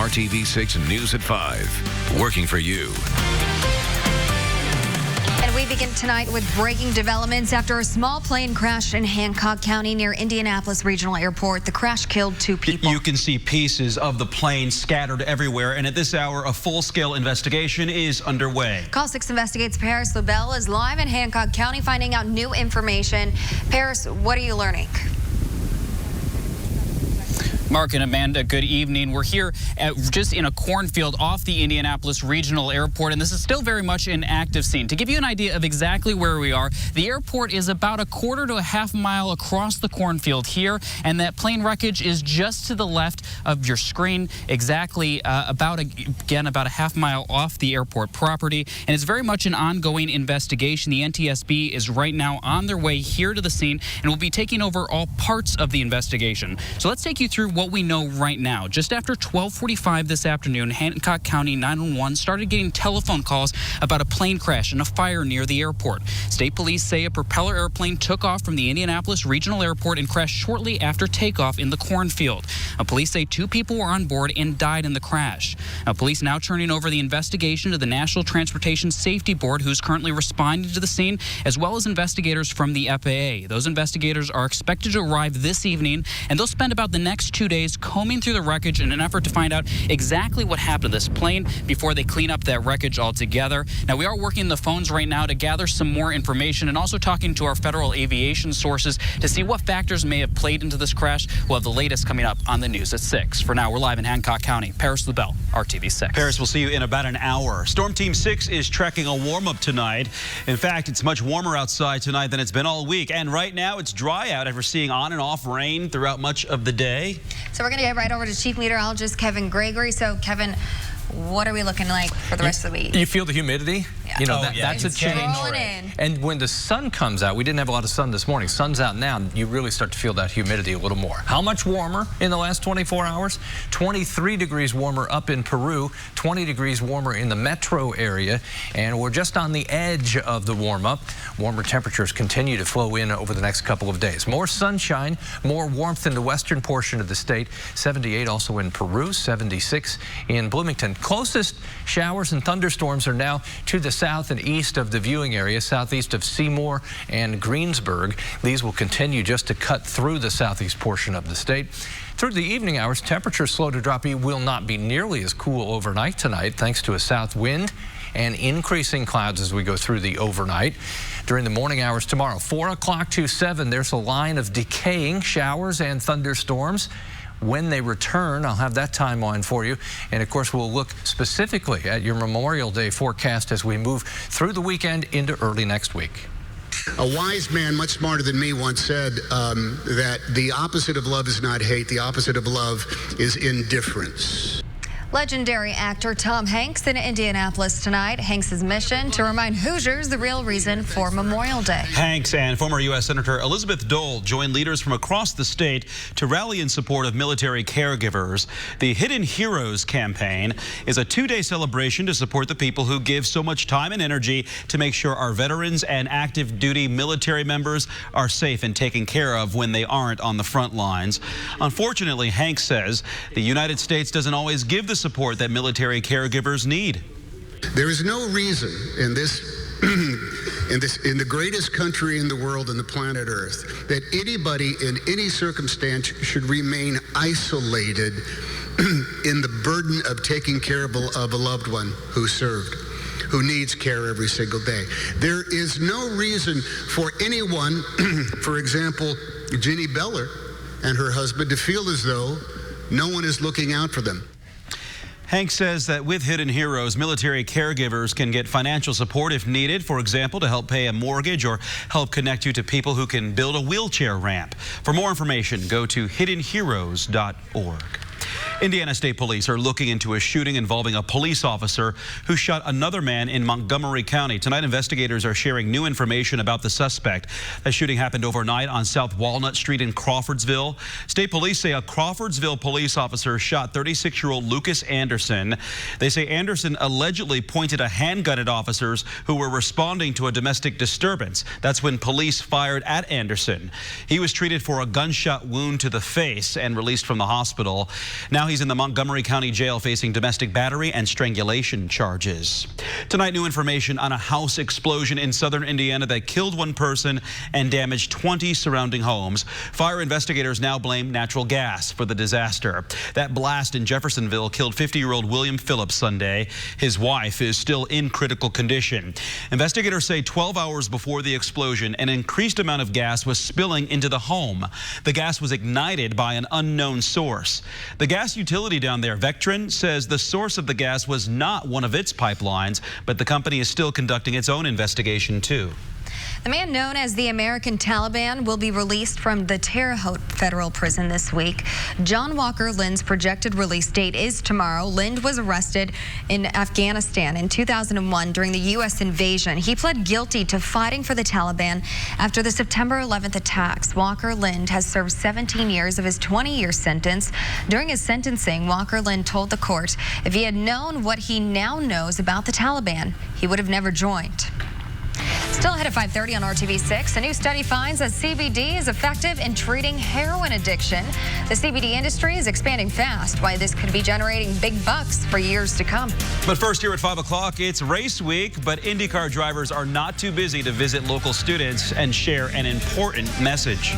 RTV6 News at 5. Working for you. And we begin tonight with breaking developments after a small plane crashed in Hancock County near Indianapolis Regional Airport. The crash killed 2 people. You can see pieces of the plane scattered everywhere, and at this hour, a full-scale investigation is underway. Call 6 investigates. Paris LaBelle is live in Hancock County finding out new information. Paris, what are you learning? Mark and Amanda, good evening. We're here just in a cornfield off the Indianapolis Regional Airport, and this is still very much an active scene. To give you an idea of exactly where we are, the airport is about a quarter to a half mile across the cornfield here, and that plane wreckage is just to the left of your screen, exactly about a half mile off the airport property. And it's very much an ongoing investigation. The NTSB is right now on their way here to the scene and will be taking over all parts of the investigation. So let's take you through what we know right now. Just after 12:45 this afternoon, Hancock County 911 started getting telephone calls about a plane crash and a fire near the airport. State police say a propeller airplane took off from the Indianapolis Regional Airport and crashed shortly after takeoff in the cornfield. Police say 2 people were on board and died in the crash. Police now turning over the investigation to the National Transportation Safety Board, who's currently responding to the scene, as well as investigators from the FAA. Those investigators are expected to arrive this evening, and they'll spend about the next 2 days combing through the wreckage in an effort to find out exactly what happened to this plane before they clean up that wreckage altogether. Now, we are working the phones right now to gather some more information and also talking to our federal aviation sources to see what factors may have played into this crash. We'll have the latest coming up on the news at 6. For now, we're live in Hancock County. Paris LaBelle, RTV6. Paris, we'll see you in about an hour. Storm Team 6 is trekking a warm-up tonight. In fact, it's much warmer outside tonight than it's been all week. And right now, it's dry out after seeing on and off rain throughout much of the day. So we're going to get right over to Chief Meteorologist Kevin Gregory. So, Kevin, what are we looking like for the rest of the week? You feel the humidity? Yeah. You know, that's a change. And when the sun comes out, we didn't have a lot of sun this morning. Sun's out now, you really start to feel that humidity a little more. How much warmer in the last 24 hours? 23 degrees warmer up in Peru, 20 degrees warmer in the metro area, and we're just on the edge of the warm-up. Warmer temperatures continue to flow in over the next couple of days. More sunshine, more warmth in the western portion of the state. 78 also in Peru, 76 in Bloomington. Closest showers and thunderstorms are now to the south and east of the viewing area, southeast of Seymour and Greensburg. These will continue just to cut through the southeast portion of the state. Through the evening hours, temperatures slow to drop. It will not be nearly as cool overnight tonight, thanks to a south wind and increasing clouds as we go through the overnight. During the morning hours tomorrow, 4 o'clock to 7, there's a line of decaying showers and thunderstorms. When they return, I'll have that timeline for you. And of course, we'll look specifically at your Memorial Day forecast as we move through the weekend into early next week. A wise man, much smarter than me, once said that the opposite of love is not hate. The opposite of love is indifference. Legendary actor Tom Hanks in Indianapolis tonight. Hanks' mission to remind Hoosiers the real reason for Memorial Day. Hanks and former U.S. Senator Elizabeth Dole joined leaders from across the state to rally in support of military caregivers. The Hidden Heroes campaign is a 2-day celebration to support the people who give so much time and energy to make sure our veterans and active duty military members are safe and taken care of when they aren't on the front lines. Unfortunately, Hanks says the United States doesn't always give the support that military caregivers need. There is no reason in the greatest country in the world, in the planet Earth, that anybody in any circumstance should remain isolated in the burden of taking care of a loved one who served, who needs care every single day. There is no reason for anyone, for example, Ginny Beller and her husband, to feel as though no one is looking out for them. Hanks says that with Hidden Heroes, military caregivers can get financial support if needed, for example, to help pay a mortgage or help connect you to people who can build a wheelchair ramp. For more information, go to hiddenheroes.org. Indiana State Police are looking into a shooting involving a police officer who shot another man in Montgomery County. Tonight, investigators are sharing new information about the suspect. The shooting happened overnight on South Walnut Street in Crawfordsville. State police say a Crawfordsville police officer shot 36-year-old Lucas Anderson. They say Anderson allegedly pointed a handgun at officers who were responding to a domestic disturbance. That's when police fired at Anderson. He was treated for a gunshot wound to the face and released from the hospital. Now he's in the Montgomery County Jail facing domestic battery and strangulation charges. Tonight, new information on a house explosion in southern Indiana that killed one person and damaged 20 surrounding homes. Fire investigators now blame natural gas for the disaster. That blast in Jeffersonville killed 50-year-old William Phillips Sunday. His wife is still in critical condition. Investigators say 12 hours before the explosion, an increased amount of gas was spilling into the home. The gas was ignited by an unknown source. The gas utility down there, Vectren, says the source of the gas was not one of its pipelines, but the company is still conducting its own investigation too. The man known as the American Taliban will be released from the Terre Haute federal prison this week. John Walker Lynd's projected release date is tomorrow. Lynd was arrested in Afghanistan in 2001 during the U.S. invasion. He pled guilty to fighting for the Taliban after the September 11th attacks. Walker Lynd has served 17 years of his 20-year sentence. During his sentencing, Walker Lynd told the court if he had known what he now knows about the Taliban, he would have never joined. Still ahead at 5:30 on RTV6, a new study finds that CBD is effective in treating heroin addiction. The CBD industry is expanding fast. Why this could be generating big bucks for years to come. But first, here at 5 o'clock, it's race week, but IndyCar drivers are not too busy to visit local students and share an important message.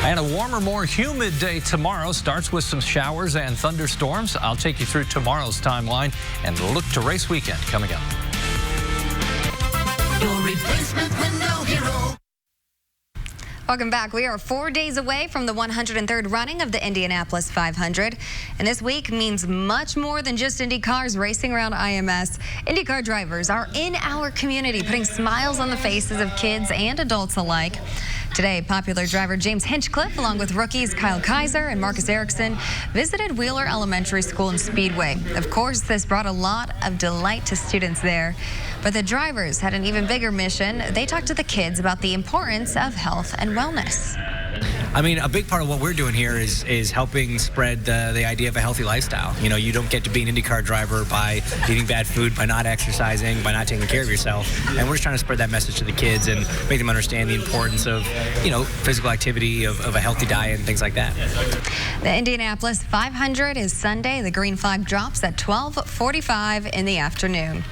And a warmer, more humid day tomorrow starts with some showers and thunderstorms. I'll take you through tomorrow's timeline and look to race weekend coming up. Your replacement window hero. Welcome back. We are 4 days away from the 103rd running of the Indianapolis 500. And this week means much more than just Indy cars racing around IMS. IndyCar drivers are in our community, putting smiles on the faces of kids and adults alike. Today, popular driver James Hinchcliffe, along with rookies Kyle Kaiser and Marcus Erickson, visited Wheeler Elementary School and Speedway. Of course, this brought a lot of delight to students there. But the drivers had an even bigger mission. They talked to the kids about the importance of health and wellness. I mean, a big part of what we're doing here is helping spread the idea of a healthy lifestyle. You know, you don't get to be an IndyCar driver by eating bad food, by not exercising, by not taking care of yourself. And we're just trying to spread that message to the kids and make them understand the importance of, you know, physical activity, of a healthy diet and things like that. The Indianapolis 500 is Sunday. The green flag drops at 12:45 in the afternoon.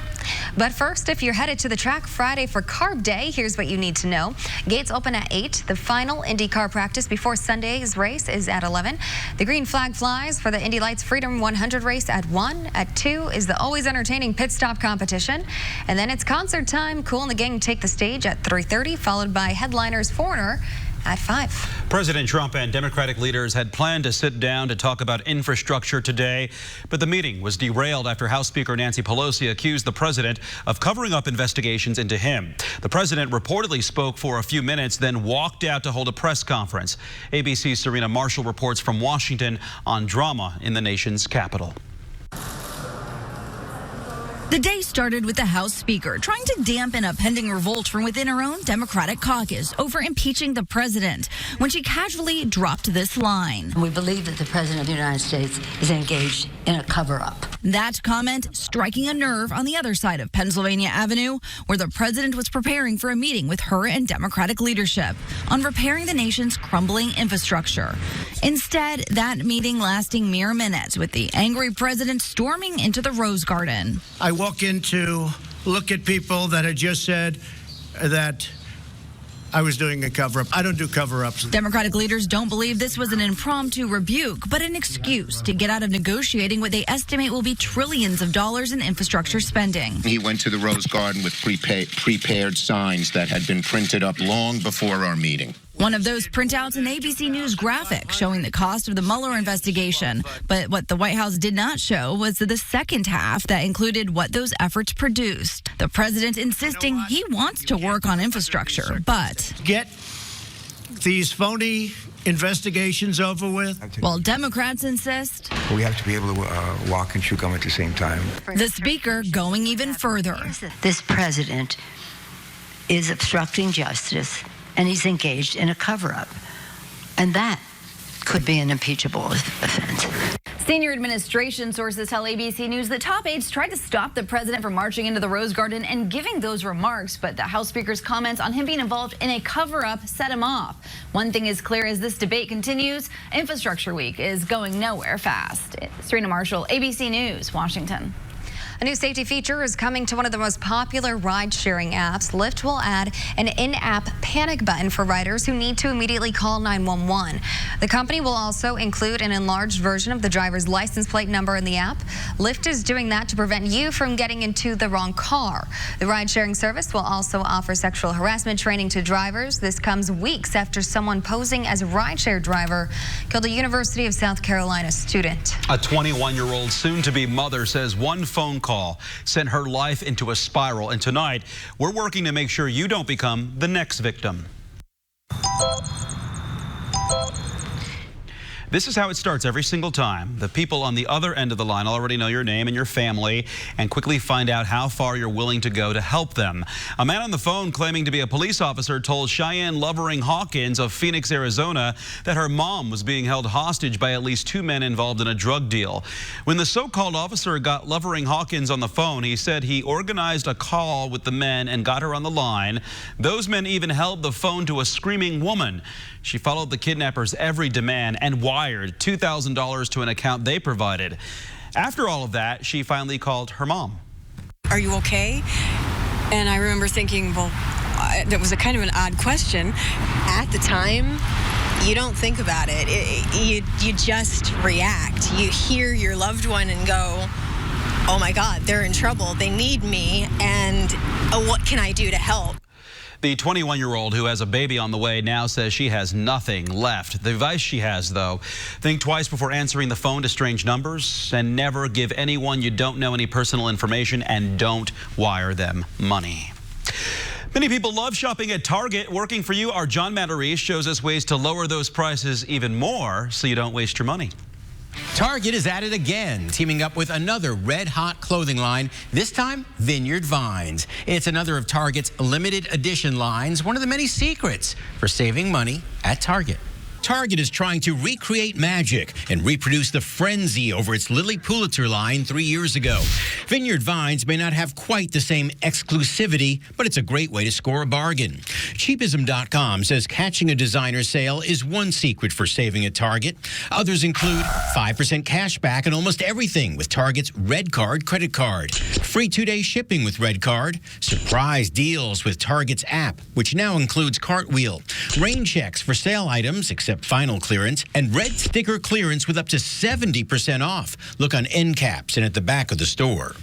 But first, if you're headed to the track Friday for Carb Day, here's what you need to know. Gates open at 8. The final IndyCar practice before Sunday's race is at 11. The green flag flies for the Indy Lights Freedom 100 race at 1. At 2 is the always entertaining pit stop competition. And then it's concert time. Kool and the Gang take the stage at 3:30, followed by headliners Foreigner at 5. President Trump and Democratic leaders had planned to sit down to talk about infrastructure today, but the meeting was derailed after House Speaker Nancy Pelosi accused the president of covering up investigations into him. The president reportedly spoke for a few minutes, then walked out to hold a press conference. ABC's Serena Marshall reports from Washington on drama in the nation's capital. The day started with the House Speaker trying to dampen a pending revolt from within her own Democratic caucus over impeaching the president when she casually dropped this line. We believe that the president of the United States is engaged in a cover-up. That comment striking a nerve on the other side of Pennsylvania Avenue, where the president was preparing for a meeting with her and Democratic leadership on repairing the nation's crumbling infrastructure. Instead, that meeting lasting mere minutes with the angry president storming into the Rose Garden. I walk in to look at people that had just said that I was doing a cover-up. I don't do cover-ups. Democratic leaders don't believe this was an impromptu rebuke, but an excuse to get out of negotiating what they estimate will be trillions of dollars in infrastructure spending. He went to the Rose Garden with prepared signs that had been printed up long before our meeting. One of those printouts, an ABC News graphic showing the cost of the Mueller investigation. But what the White House did not show was the second half that included what those efforts produced. The president insisting he wants to work on infrastructure, but get these phony investigations over with. While Democrats insist we have to be able to walk and chew gum at the same time. The speaker going even further. This president is obstructing justice, and he's engaged in a cover-up. And that could be an impeachable offense. Senior administration sources tell ABC News that top aides tried to stop the president from marching into the Rose Garden and giving those remarks, but the House Speaker's comments on him being involved in a cover-up set him off. One thing is clear as this debate continues, Infrastructure Week is going nowhere fast. Serena Marshall, ABC News, Washington. A new safety feature is coming to one of the most popular ride-sharing apps. Lyft will add an in-app panic button for riders who need to immediately call 911. The company will also include an enlarged version of the driver's license plate number in the app. Lyft is doing that to prevent you from getting into the wrong car. The ride-sharing service will also offer sexual harassment training to drivers. This comes weeks after someone posing as a rideshare driver killed a University of South Carolina student. A 21-year-old soon-to-be mother says one phone call sent her life into a spiral, and tonight we're working to make sure you don't become the next victim. This is how it starts every single time. The people on the other end of the line already know your name and your family and quickly find out how far you're willing to go to help them. A man on the phone claiming to be a police officer told Cheyenne Lovering Hawkins of Phoenix, Arizona that her mom was being held hostage by at least 2 men involved in a drug deal. When the so-called officer got Lovering Hawkins on the phone, he said he organized a call with the men and got her on the line. Those men even held the phone to a screaming woman. She followed the kidnappers' every demand and wired $2,000 to an account they provided. After all of that, she finally called her mom. Are you okay? And I remember thinking, well, that was a kind of an odd question. At the time, you don't think about it. You just react. You hear your loved one and go, oh my God, they're in trouble. They need me. And what can I do to help? The 21-year-old who has a baby on the way now says she has nothing left. The advice she has, though, think twice before answering the phone to strange numbers and never give anyone you don't know any personal information, and don't wire them money. Many people love shopping at Target. Working for you, our John Matarese shows us ways to lower those prices even more so you don't waste your money. Target is at it again, teaming up with another red-hot clothing line, this time Vineyard Vines. It's another of Target's limited edition lines, one of the many secrets for saving money at Target. Target is trying to recreate magic and reproduce the frenzy over its Lilly Pulitzer line 3 years ago. Vineyard Vines may not have quite the same exclusivity, but it's a great way to score a bargain. Cheapism.com says catching a designer sale is one secret for saving at Target. Others include 5% cash back on almost everything with Target's Red Card credit card, free 2-day shipping with Red Card, surprise deals with Target's app, which now includes Cartwheel, rain checks for sale items except final clearance, and red sticker clearance with up to 70% off. Look on end caps and at the back of the store.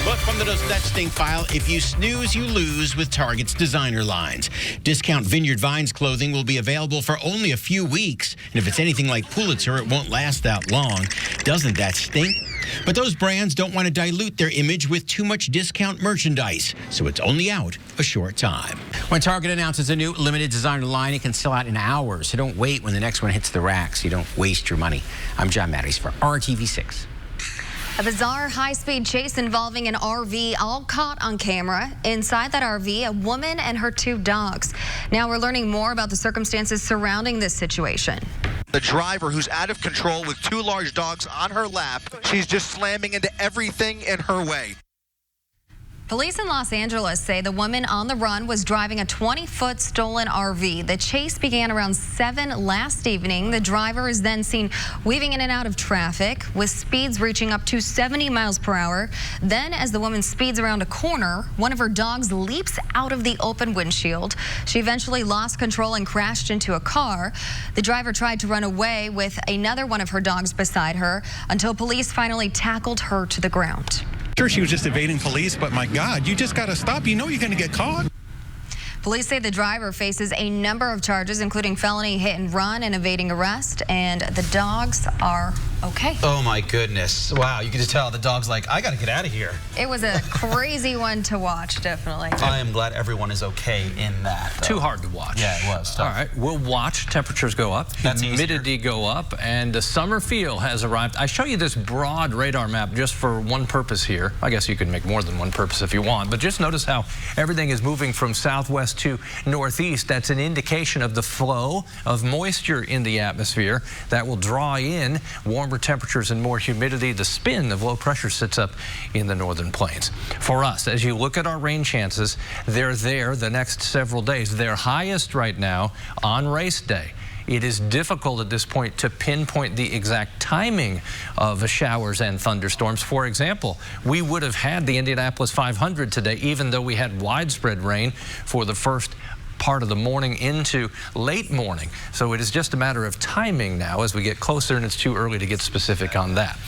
But from the Does That Stink file, if you snooze, you lose with Target's designer lines. Discount Vineyard Vines clothing will be available for only a few weeks, and if it's anything like Pulitzer, it won't last that long. Doesn't that stink? But those brands don't want to dilute their image with too much discount merchandise, so it's only out a short time. When Target announces a new limited designer line, it can sell out in hours, so don't wait when the next one hits the racks. You don't waste your money. I'm John Matarese for RTV6. A bizarre high-speed chase involving an RV all caught on camera. Inside that RV, a woman and her 2 dogs. Now we're learning more about the circumstances surrounding this situation. The driver, who's out of control with 2 large dogs on her lap, she's just slamming into everything in her way. Police in Los Angeles say the woman on the run was driving a 20-foot stolen RV. The chase began around 7 last evening. The driver is then seen weaving in and out of traffic with speeds reaching up to 70 miles per hour. Then, as the woman speeds around a corner, one of her dogs leaps out of the open windshield. She eventually lost control and crashed into a car. The driver tried to run away with another one of her dogs beside her until police finally tackled her to the ground. Sure, she was just evading police, but my God, you just got to stop. You know you're going to get caught. Police say the driver faces a number of charges, including felony hit and run and evading arrest, and the dogs are Okay. Oh my goodness. Wow, you can just tell the dog's like, I gotta get out of here. It was a crazy one to watch, definitely. I am glad everyone is okay in that, though. Too hard to watch. Yeah, it was. All right, we'll watch temperatures go up, humidity go up, and the summer feel has arrived. I show you this broad radar map just for one purpose here. I guess you could make more than one purpose if you want, but just notice how everything is moving from southwest to northeast. That's an indication of the flow of moisture in the atmosphere that will draw in warmer temperatures and more humidity. The spin of low pressure sits up in the northern plains. For us, as you look at our rain chances, they're there the next several days. They're highest right now on race day. It is difficult at this point to pinpoint the exact timing of showers and thunderstorms. For example, we would have had the Indianapolis 500 today, even though we had widespread rain for the first part of the morning into late morning. So it is just a matter of timing now as we get closer, and it's too early to get specific on that.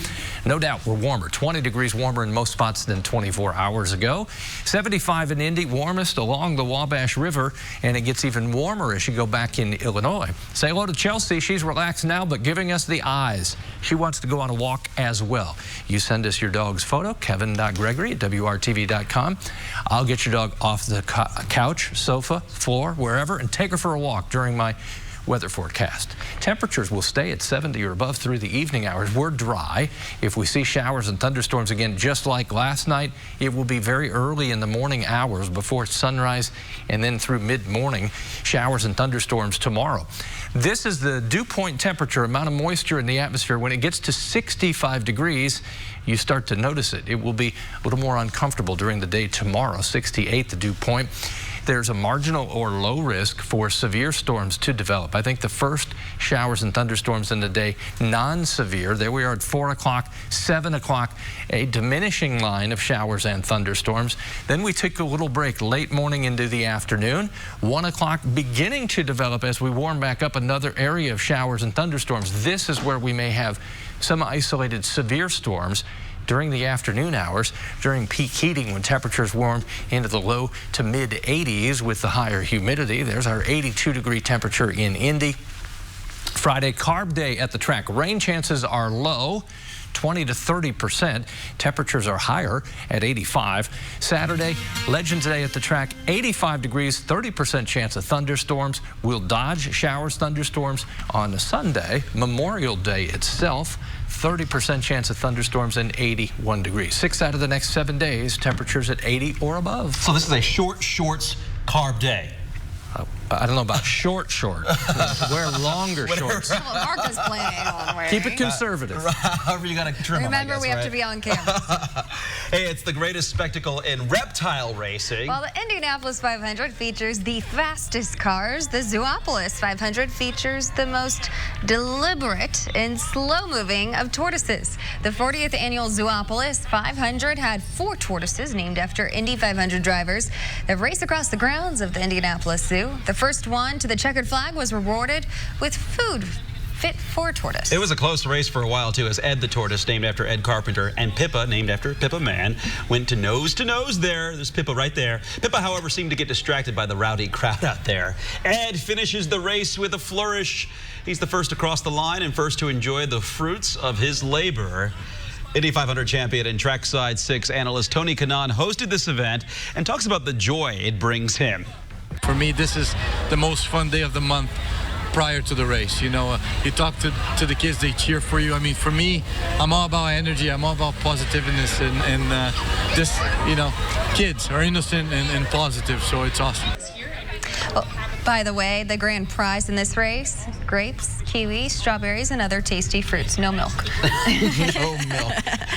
No doubt we're warmer, 20 degrees warmer in most spots than 24 hours ago. 75 in Indy, warmest along the Wabash River, and it gets even warmer as you go back in Illinois. Say hello to Chelsea. She's relaxed now, but giving us the eyes. She wants to go on a walk as well. You send us your dog's photo, kevin.gregory@wrtv.com. I'll get your dog off the couch, sofa, floor, wherever, and take her for a walk during my weather forecast. Temperatures will stay at 70 or above through the evening hours. We're dry. If we see showers and thunderstorms again, just like last night, it will be very early in the morning hours before sunrise and then through mid-morning, showers and thunderstorms tomorrow. This is the dew point temperature, amount of moisture in the atmosphere. When it gets to 65 degrees, you start to notice it. It will be a little more uncomfortable during the day tomorrow, 68 the dew point. There's a marginal or low risk for severe storms to develop. I think the first showers and thunderstorms in the day, non-severe. There we are at 4 o'clock, 7 o'clock, a diminishing line of showers and thunderstorms. Then we took a little break late morning into the afternoon. 1 o'clock beginning to develop as we warm back up, another area of showers and thunderstorms. This is where we may have some isolated severe storms during the afternoon hours, during peak heating when temperatures warm into the low to mid 80s with the higher humidity. There's our 82-degree temperature in Indy. Friday, carb day at the track. Rain chances are low, 20 to 30%. Temperatures are higher at 85. Saturday, Legends Day at the track, 85 degrees, 30% chance of thunderstorms. We'll dodge showers, thunderstorms on Sunday. Memorial Day itself, 30% chance of thunderstorms and 81 degrees. 6 out of the next 7 days, temperatures at 80 or above. So this is a shorts carb day. I don't know about short. Wear longer shorts. That's what Mark is planning on wearing. Keep it conservative. However you got to trim them, Remember, I guess, we have to be on camera. Hey, it's the greatest spectacle in reptile racing. Well, the Indianapolis 500 features the fastest cars. The Zoopolis 500 features the most deliberate and slow-moving of tortoises. The 40th annual Zoopolis 500 had 4 tortoises named after Indy 500 drivers that race across the grounds of the Indianapolis Zoo. The first one to the checkered flag was rewarded with food fit for tortoise. It was a close race for a while, too, as Ed the tortoise, named after Ed Carpenter, and Pippa, named after Pippa Man, went to nose there. There's Pippa right there. Pippa, however, seemed to get distracted by the rowdy crowd out there. Ed finishes the race with a flourish. He's the first to cross the line and first to enjoy the fruits of his labor. Indy 500 champion and Trackside 6 analyst Tony Kanaan hosted this event and talks about the joy it brings him. For me, this is the most fun day of the month prior to the race. You know, you talk to the kids, they cheer for you. I mean, for me, I'm all about energy. I'm all about positiveness, and this, you know, kids are innocent and positive, so it's awesome. Well, by the way, the grand prize in this race, grapes, kiwi, strawberries, and other tasty fruits. No milk. No milk.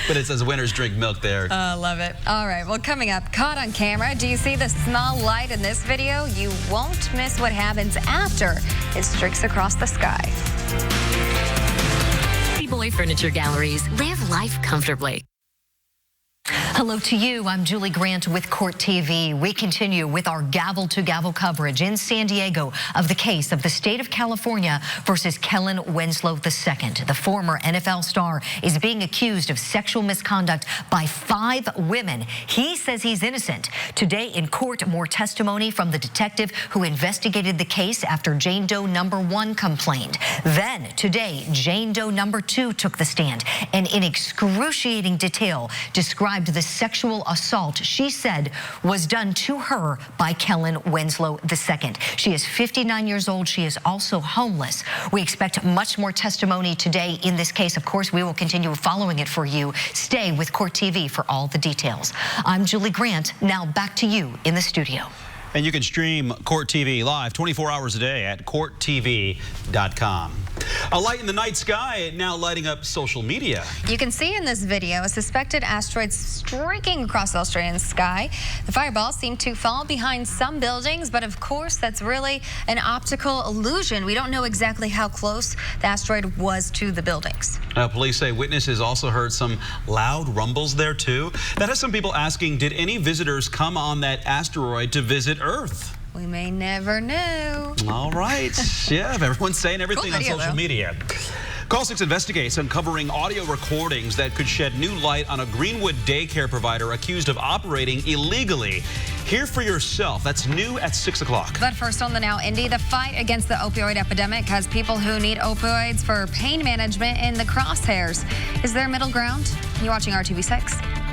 But it says winners drink milk there. Love it. All right, well, coming up, caught on camera. Do you see the small light in this video? You won't miss what happens after it streaks across the sky. Boy Furniture Galleries. Live life comfortably. Hello to you. I'm Julie Grant with Court TV. We continue with our gavel-to-gavel coverage in San Diego of the case of the state of California versus Kellen Winslow II. The former NFL star is being accused of sexual misconduct by 5 women. He says he's innocent. Today in court, more testimony from the detective who investigated the case after Jane Doe number 1 complained. Then today, Jane Doe number 2 took the stand and in excruciating detail described the sexual assault she said was done to her by Kellen Winslow II. She is 59 years old. She is also homeless. We expect much more testimony today in this case. Of course, we will continue following it for you. Stay with Court TV for all the details. I'm Julie Grant. Now back to you in the studio. And you can stream Court TV live 24 hours a day at courttv.com. A light in the night sky now lighting up social media. You can see in this video a suspected asteroid streaking across the Australian sky. The fireball seemed to fall behind some buildings, but of course that's really an optical illusion. We don't know exactly how close the asteroid was to the buildings. Police say witnesses also heard some loud rumbles there too. That has some people asking, did any visitors come on that asteroid to visit Earth? We may never know. All right. Yeah, everyone's saying everything on social media. Call 6 investigates uncovering audio recordings that could shed new light on a Greenwood daycare provider accused of operating illegally. Hear for yourself. That's new at 6 o'clock. But first on the Now, Indy, the fight against the opioid epidemic has people who need opioids for pain management in the crosshairs. Is there a middle ground? You're watching RTV6.